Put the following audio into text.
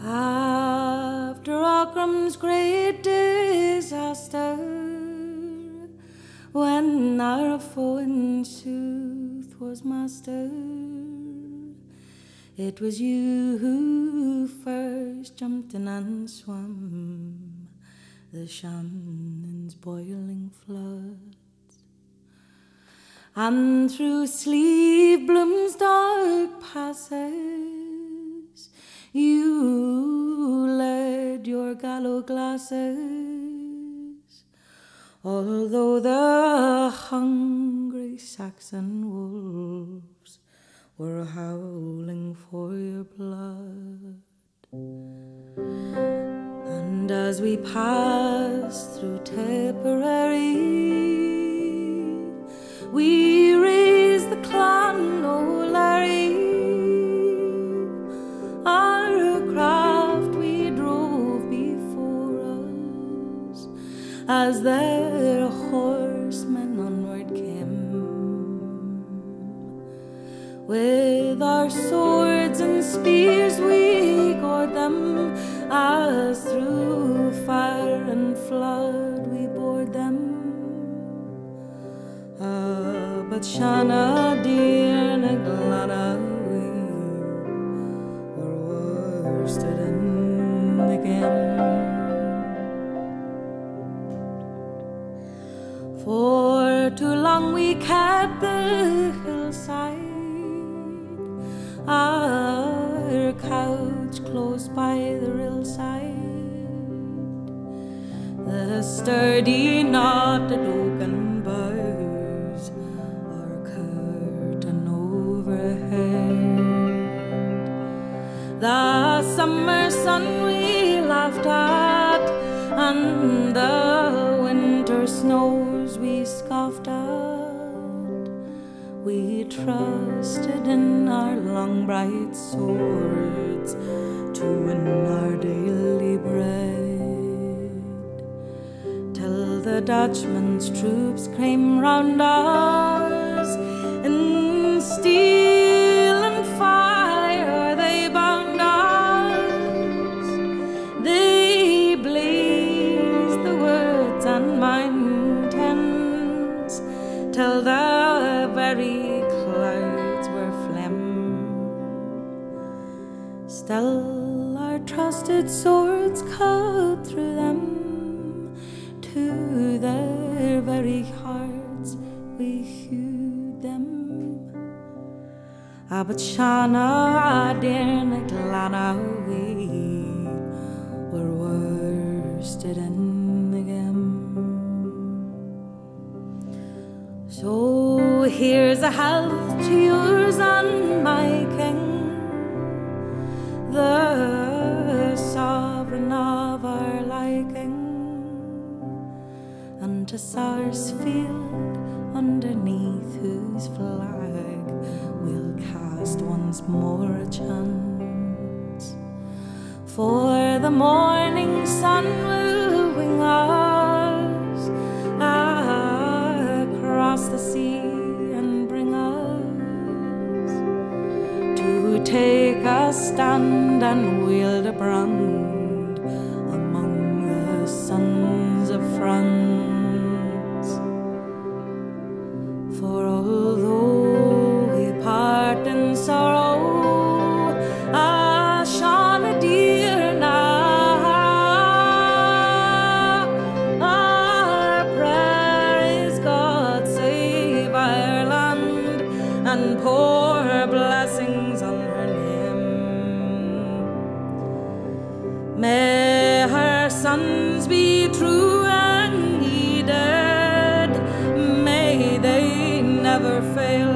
After Aughrim's great disaster, when our foe in sooth was master, it was you who first jumped in and swam the Shannon's boiling floods, and through Slieve Bloom's dark passes you led your gallow glasses, although the hungry Saxon wolves were howling for your blood. And as we passed through Tipperary, we raised the clan O'Larry. Our craft we drove before us, as their horsemen onward came. With our swords and spears we gored them, as through fire and flood we bore them. But Shanna dear na Ghleanna, we were worsted in again. For too long we kept the hillside, our couch close by the rillside, the sturdy knotted oaken boughs, our curtain overhead. The summer sun we laughed at, and the winter snows we scoffed at. We trusted in our long bright swords to win our daily bread, till the Dutchman's troops came round us. In steel and fire they bound us, they blazed the woods and mountains till the very clouds were phlegm. Still our trusted swords cut through them, to their very hearts we hewed them. But Shanna dear na Ghleanna, we were worsted in again. So here's a health to yours and my king, the sovereign of our liking, and to Sarsfield, underneath whose flag we'll cast once more a chance. For the morning sun will wing us across the sea and bring us to take a stand and wield a brand among the sons of France. For although we part in sorrow, Shanna dear now, our prayer is God save Ireland and pour blessings on her name. May her sons be true and needed, may they never fail